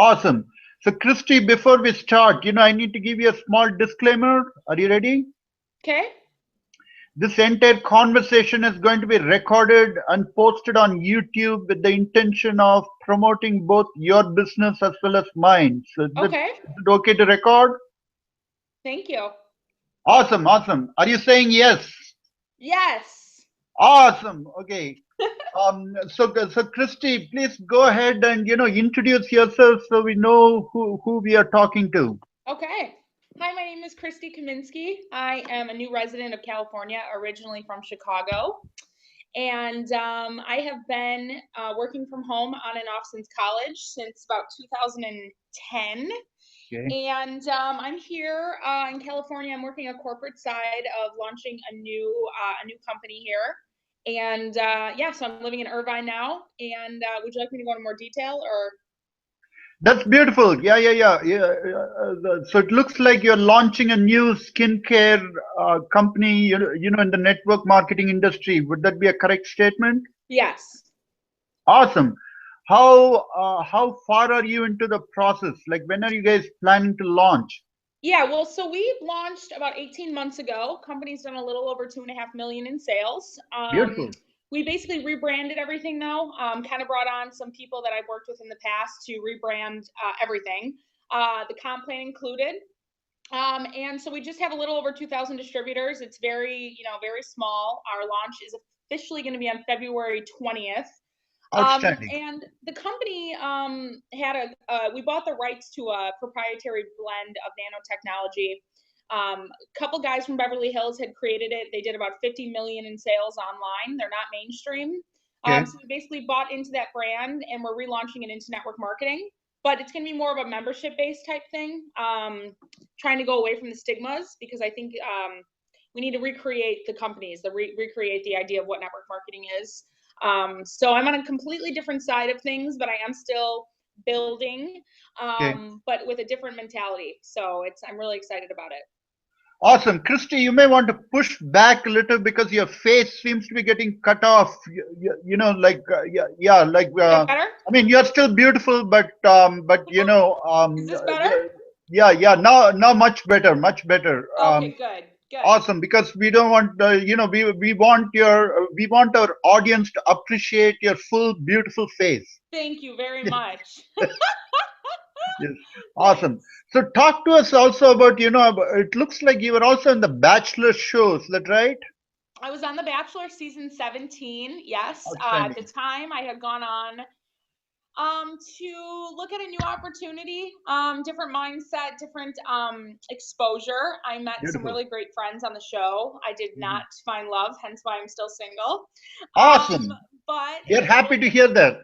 Awesome. So, Christy, before we start, I need to give you a small disclaimer. Are you ready? Okay. This entire conversation is going to be recorded and posted on YouTube with the intention of promoting both your business as well as mine. So, Okay. is it okay to record? Thank you. Awesome, awesome. Are you saying yes? Yes. Awesome. Okay. So Christy, please go ahead and introduce yourself so we know who we are talking to. Okay. Hi, my name is Kristy Kaminsky. I am a new resident of California, originally from Chicago. And I have been working from home on and off since college, since about 2010. Okay. And I'm here in California. I'm working a corporate side of launching a new company here. And yeah, so I'm living in Irvine now. And would you like me to go into more detail or? That's beautiful. Yeah. So it looks like you're launching a new skincare company, in the network marketing industry. Would that be a correct statement? Yes. Awesome. How far are you into the process? Like, when are you guys planning to launch? Yeah, well, so we launched about 18 months ago. Company's done a little over 2.5 million in sales. Beautiful. We basically rebranded everything though. Kind of brought on some people that I've worked with in the past to rebrand everything. The comp plan included. And so we just have a little over 2,000 distributors. It's very, very small. Our launch is officially going to be on February 20th. Outstanding. And the company we bought the rights to a proprietary blend of nanotechnology. A couple guys from Beverly Hills had created it. They did about 50 million in sales online. They're not mainstream. Okay. So we basically bought into that brand and we're relaunching it into network marketing. But it's going to be more of a membership-based type thing, trying to go away from the stigmas because I think we need to recreate the companies, recreate the idea of what network marketing is. So I'm on a completely different side of things, but I am still building, Okay. but with a different mentality. So I'm really excited about it. Awesome. Christy, you may want to push back a little because your face seems to be getting cut off. Better? I mean, you're still beautiful, but Is this better? yeah. Now much better. Okay, good, good. Awesome, because we don't want, we want our audience to appreciate your full, beautiful face. Thank you very much. Yes. Awesome. Thanks. So talk to us also about, it looks like you were also in the Bachelor show. Is that right? I was on The Bachelor season 17. Yes. At the Outstanding. time, I had gone on to look at a new opportunity, different mindset, different exposure. I met some Beautiful. really great friends on the show. I did Mhm. not find love, hence why I'm still single. Um, Awesome. but it We're was a happy very to good, hear that.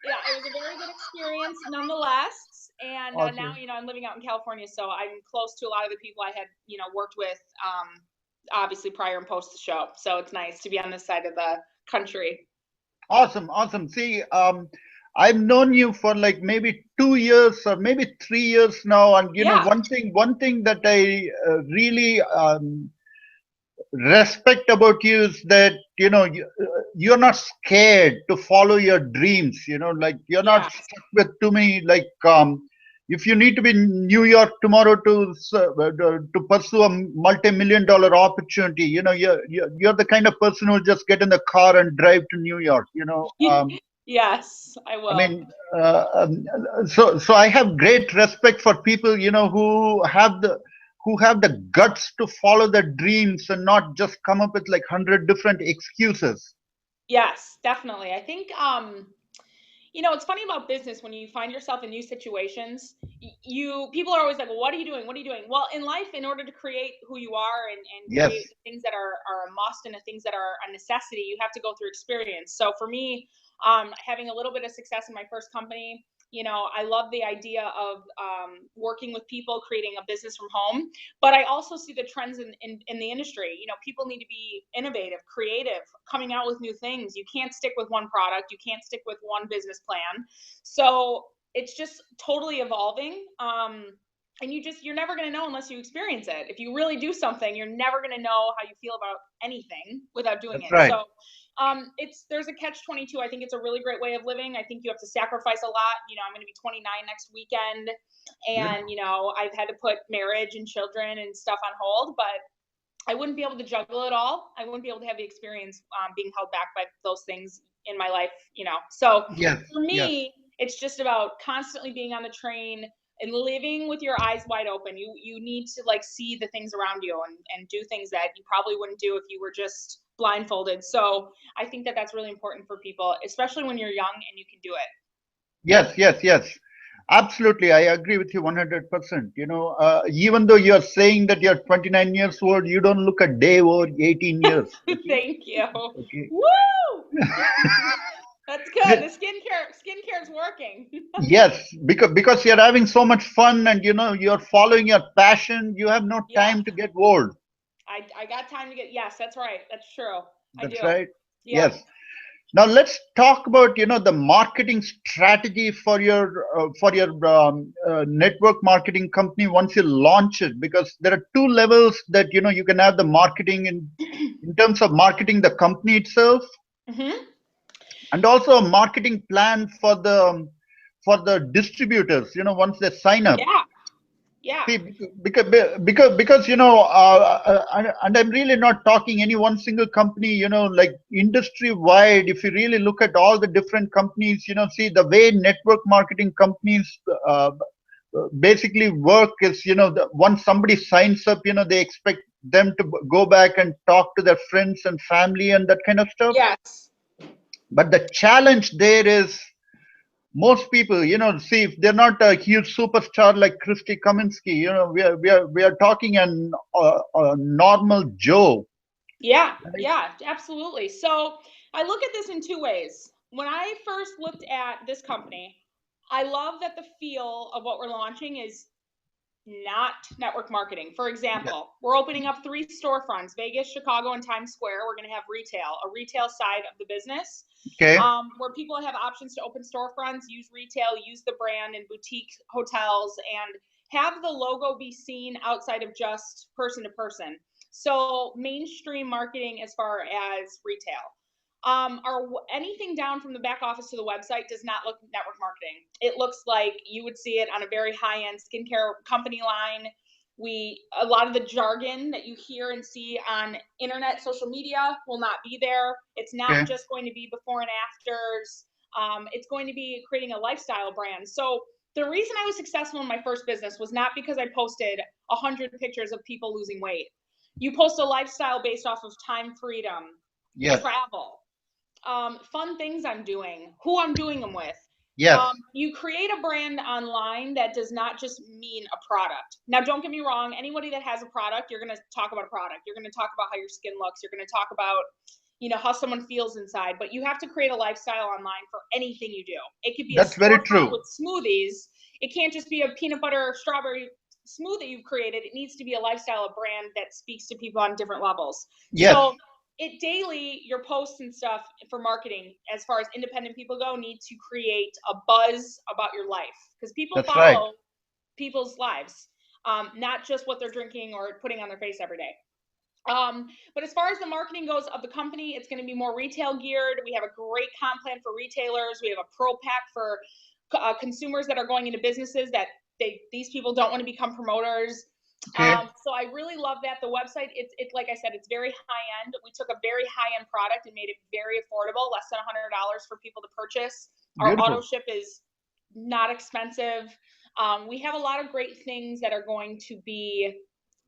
yeah, it was a very good experience nonetheless. And now, Awesome. I'm living out in California, so I'm close to a lot of the people I had, worked with, obviously prior and post the show. So it's nice to be on this side of the country. Awesome. See, I've known you for like maybe 2 years or maybe 3 years now, and Yeah. one thing that I really respect about you is that you're not scared to follow your dreams. Like, you're not Yeah. stuck with too many, like, if you need to be in New York tomorrow to pursue a multi-million dollar opportunity, you're the kind of person who just get in the car and drive to New York. Yes, I I will. mean, so I have great respect for people, who have the guts to follow their dreams and not just come up with like 100 different excuses. Yes, definitely. I think it's funny about business when you find yourself in new situations. People are always like, "Well, what are you doing? What are you doing?" Well, in life, in order to create who you are and Yes, create the things that are a must and the things that are a necessity, you have to go through experience. So for me, having a little bit of success in my first company, I love the idea of working with people, creating a business from home. But I also see the trends in the industry. People need to be innovative, creative, coming out with new things. You can't stick with one product. You can't stick with one business plan. So it's just totally evolving. And you're never going to know unless you experience it. If you really do something, you're never going to know how you feel about anything without doing that's it. right. So There's a catch-22. I think it's a really great way of living. I think you have to sacrifice a lot. I'm going to be 29 next weekend, and I've had to put marriage and children and stuff on hold, but I wouldn't be able to juggle it all. I wouldn't be able to have the experience being held back by those things in my life. So Yes, for yes. me, it's just about constantly being on the train and living with your eyes wide open. You need to see the things around you and do things that you probably wouldn't do if you were just blindfolded. So I think that that's really important for people, especially when you're young and you can do it. Yes, yes, yes. Absolutely. I agree with you 100%. Even though you're saying that you're 29 years old, you don't look a day over 18 years. Okay. Thank you. Okay. Woo! That's good. The skincare is working. Yes, because you're having so much fun and you're following your passion. You have no Yeah. time to get old. I got time to get. Yes, that's right. That's true. I do. That's right. Yeah. Yes. Now let's talk about the marketing strategy for your network marketing company once you launch it, because there are two levels that you can have the marketing in terms of marketing the company itself, Mm-hmm. and also a marketing plan for the distributors. Once they sign up. Yeah. Yeah. See, because and I'm really not talking any one single company, like industry wide. If you really look at all the different companies, see the way network marketing companies basically work is, once somebody signs up, they expect them to go back and talk to their friends and family and that kind of stuff. Yes. But the challenge there is most people, see, if they're not a huge superstar like Kristy Kaminsky, we are talking a normal Joe. Yeah. Right? Yeah. Absolutely. So I look at this in two ways. When I first looked at this company, I love that the feel of what we're launching is not network marketing. For Yeah. example, we're opening up 3 storefronts: Vegas, Chicago, and Times Square. We're going to have a retail side of the business, Okay. where people have options to open storefronts, use retail, use the brand in boutique hotels, and have the logo be seen outside of just person to person. So mainstream marketing as far as retail. Anything down from the back office to the website does not look network marketing. It looks like you would see it on a very high-end skincare company line. A lot of the jargon that you hear and see on internet, social media will not be there. It's not Okay. just going to be before and afters. It's going to be creating a lifestyle brand. So the reason I was successful in my first business was not because I posted 100 pictures of people losing weight. You post a lifestyle based off of time freedom, Yes. travel, fun things I'm doing, who I'm doing them with. Yes. You create a brand online that does not just mean a product. Now, don't get me wrong. Anybody that has a product, you're going to talk about a product. You're going to talk about how your skin looks. You're going to talk about, how someone feels inside. But you have to create a lifestyle online for anything you do. It could be a That's very storefront true. with smoothies. It can't just be a peanut butter strawberry smoothie you've created. It needs to be a lifestyle, a brand that speaks to people on different levels. Yes. So daily, your posts and stuff for marketing, as far as independent people go, need to create a buzz about your life, because people That's right. follow people's lives, not just what they're drinking or putting on their face every day. But as far as the marketing goes of the company, it's going to be more retail geared. We have a great comp plan for retailers. We have a pro pack for consumers that are going into businesses that these people don't want to become promoters. Okay. So I really love that. The website, it's like I said, it's very high end. We took a very high end product and made it very affordable, less than $100 for people to purchase. Our Beautiful. auto ship is not expensive. We have a lot of great things that are going to be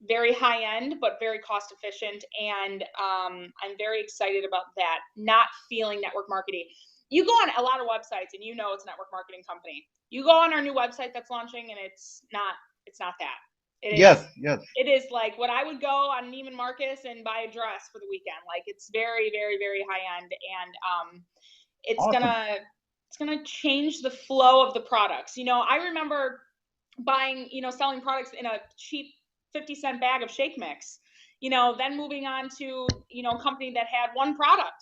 very high end, but very cost efficient. And I'm very excited about that. Not feeling network marketing. You go on a lot of websites and it's a network marketing company. You go on our new website that's launching and it's not that. Yes. Yes. It is like what I would go on Neiman Marcus and buy a dress for the weekend. Like, it's very, very, very high end, and it's Awesome. gonna change the flow of the products. I remember buying, selling products in a cheap 50-cent bag of shake mix. Then moving on to a company that had one product.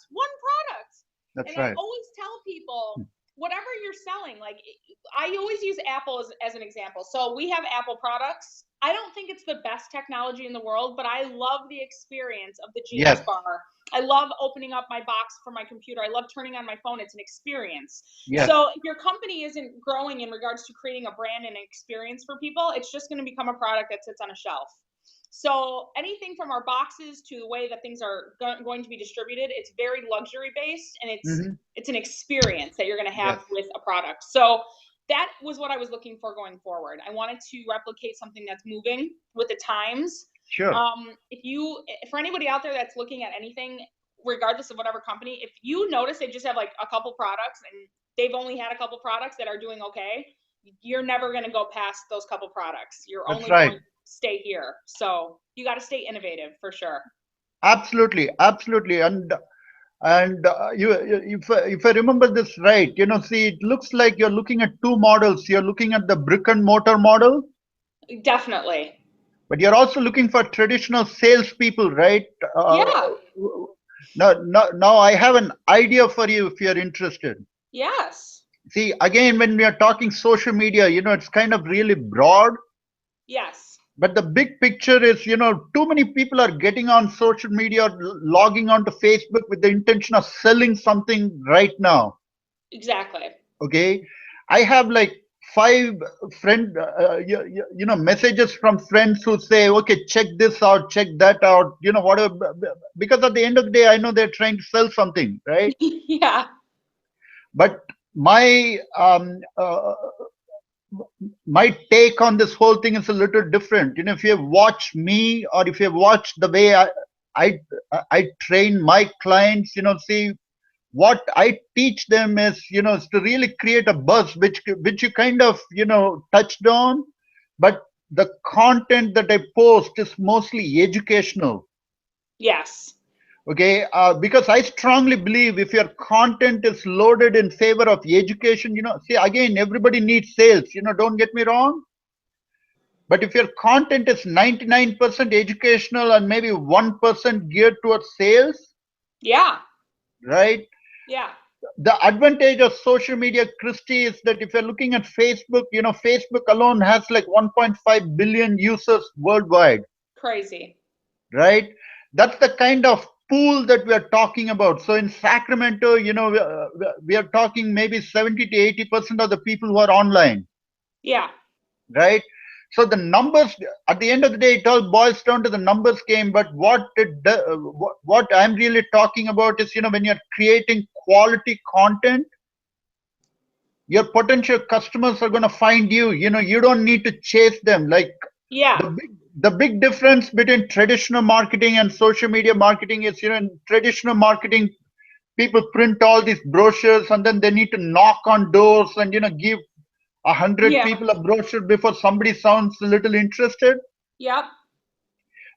That's And I right. always tell people, whatever you're selling, like, I always use Apple as an example. So we have Apple products. I don't think it's the best technology in the world, but I love the experience of the Genius Yes. Bar. I love opening up my box from my computer. I love turning on my phone. It's an experience. Yes. So if your company isn't growing in regards to creating a brand and an experience for people, it's just going to become a product that sits on a shelf. So anything from our boxes to the way that things are going to be distributed, it's very luxury based, and Hmm. it's an experience that you're going to have Yes. with a product. So that was what I was looking for going forward. I wanted to replicate something that's moving with the times. Sure. For anybody out there that's looking at anything, regardless of whatever company, if you notice they just have like a couple products and they've only had a couple products that are doing okay, you're never going to go past those couple products. You're That's only going right. to stay here. So you got to stay innovative for sure. Absolutely. Absolutely. And if I remember this right, see, it looks like you're looking at two models. You're looking at the brick and mortar model, Definitely. but you're also looking for traditional salespeople, right? Uh, Yeah. now I have an idea for you if you're interested. Yes. See, again, when we are talking social media, it's kind of really broad, Yes. but the big picture is, too many people are getting on social media, logging onto Facebook with the intention of selling something right now. Exactly. Okay, I have like five friend messages from friends who say, okay, check this out, check that out, whatever, because at the end of the day I know they're trying to sell something, right? Yeah. But my my take on this whole thing is a little different. If you have watched me, or if you have watched the way I I train my clients, see, what I teach them is to really create a buzz, which you kind of touched on, but the content that I post is mostly educational. Yes. Okay, because I strongly believe if your content is loaded in favor of education, see, again, everybody needs sales. Don't get me wrong, but if your content is 99% educational and maybe 1% geared towards sales, Yeah. right? Yeah. The advantage of social media, Kristy, is that if you're looking at Facebook, Facebook alone has like 1.5 billion users worldwide, Crazy. right? That's the kind of pool that we are talking about. So in Sacramento, we are talking maybe 70 to 80% of the people who are online, Yeah. right? So the numbers, at the end of the day, it all boils down to the numbers game. But what I'm really talking about is, when you're creating quality content, your potential customers are going to find you. You don't need to chase them. Like Yeah. the big difference between traditional marketing and social media marketing is, in traditional marketing, people print all these brochures and then they need to knock on doors and give 100 Yeah. people a brochure before somebody sounds a little interested. Yep.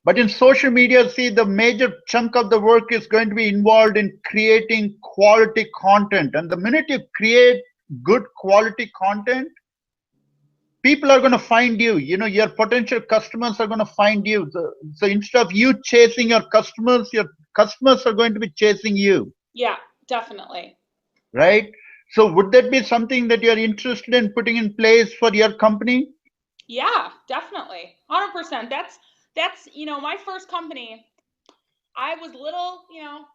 But in social media, see, the major chunk of the work is going to be involved in creating quality content. And the minute you create good quality content, people are going to find you. Your potential customers are going to find you. So instead of you chasing your customers are going to be chasing you, Yeah. Definitely. right? So would that be something that you're interested in putting in place for your company? Yeah. Definitely. 100%. That's my first company. I was little,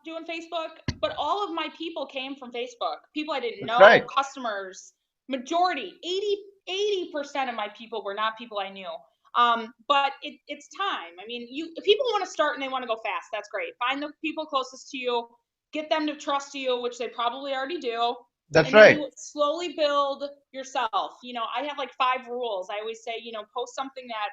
doing Facebook, but all of my people came from Facebook. People I didn't That's right. know, customers, majority, 80% of my people were not people I knew. But it's time. I mean, if people want to start and they want to go fast, that's great. Find the people closest to you, get them to trust you, which they probably already do. That's And then right. you slowly build yourself. I have like 5 rules. I always say, post something that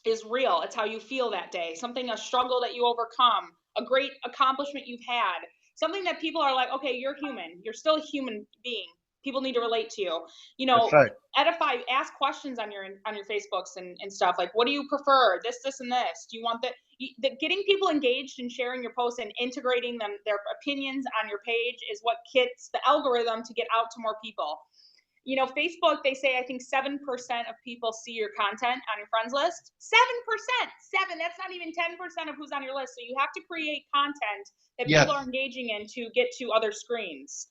is real. It's how you feel that day, something, a struggle that you overcome, a great accomplishment you've had, something that people are like, okay, you're human, you're still a human being. People need to relate to you. you That's know right. Edify, ask questions on your Facebooks and stuff, like, what do you prefer, this and this, do you want that? Getting people engaged and sharing your posts and integrating their opinions on your page is what gets the algorithm to get out to more people. Facebook, they say, I think 7% of people see your content on your friends list. 7%, that's not even 10% of who's on your list. So you have to create content that people are Yes. engaging in to get to other screens.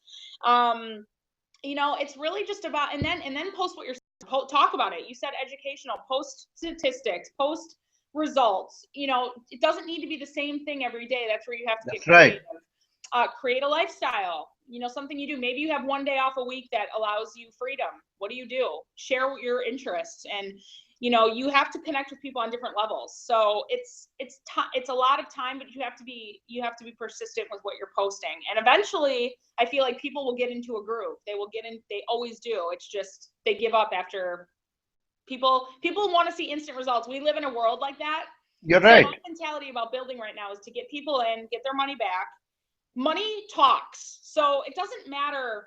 It's really just about, and then post what you're, talk about it. You said educational, post statistics, post results. You know, it doesn't need to be the same thing every day. That's where you have to get That's right. creative. Create a lifestyle, you know, something you do. Maybe you have one day off a week that allows you freedom. What do you do? Share your interests, and you know, you have to connect with people on different levels. So it's a lot of time, but you have to be persistent with what you're posting. And eventually I feel like people will get into a groove. They always do. It's just they give up after. People want to see instant results. We live in a world like that. You're so right. My mentality about building right now is to get people in, get their money back. Money talks. So it doesn't matter,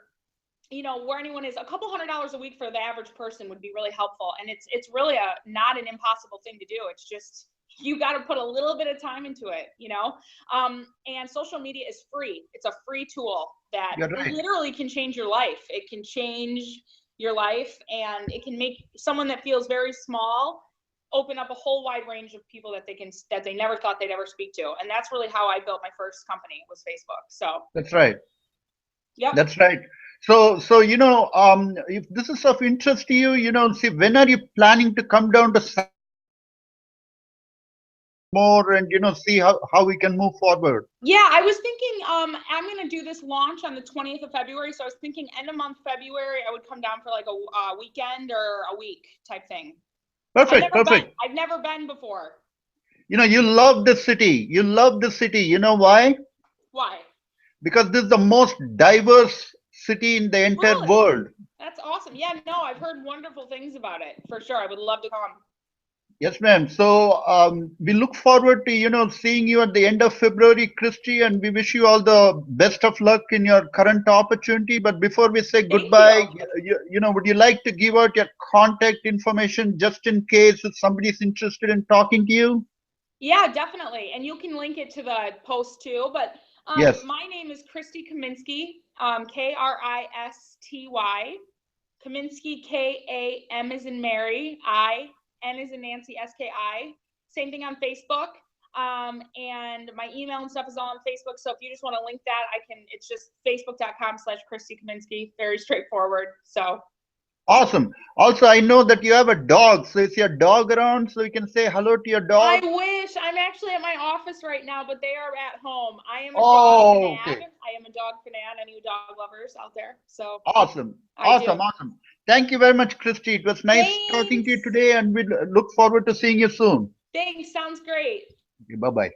you know, where anyone is. A couple $100s a week for the average person would be really helpful. And it's really not an impossible thing to do. It's just, you got to put a little bit of time into it, you know? And social media is free. It's a free tool that literally can change your life. It can change your life, and it can make someone that feels very small open up a whole wide range of people that they never thought they'd ever speak to. And that's really how I built my first company, was Facebook. So That's right. Yep. That's right. So you know, if this is of interest to you, you know, see, when are you planning to come down to more and, you know, see how we can move forward? Yeah, I was thinking I'm going to do this launch on the 20th of February. So I was thinking end of month February, I would come down for like a weekend or a week type thing. Perfect. Perfect. I've never been before. You know, you love the city. You love the city. You know why? Why? Because this is the most diverse city in the entire world. That's awesome. Yeah, no, I've heard wonderful things about it, for sure. I would love to come. Yes, ma'am. So we look forward to, you know, seeing you at the end of February, Kristy, and we wish you all the best of luck in your current opportunity. But before we say goodbye, you know, would you like to give out your contact information just in case if somebody's interested in talking to you? Yeah, definitely. And you can link it to the post too. But yes. My name is Kristy Kaminsky, Kristy. Kaminsky, Kam as in Mary, N as in Nancy, SKI. Same thing on Facebook. And my email and stuff is all on Facebook. So if you just want to link that, it's just facebook.com/Kristy Kaminsky. Very straightforward. So awesome. Also, I know that you have a dog. So is your dog around so you can say hello to your dog? I wish. I'm actually at my office right now, but they are at home. I am a dog fan. Okay. I am a dog fan. Any dog lovers out there? So awesome. Awesome. Thank you very much, Kristy. It was nice talking to you today, and we look forward to seeing you soon. Thanks. Sounds great. Okay, bye-bye.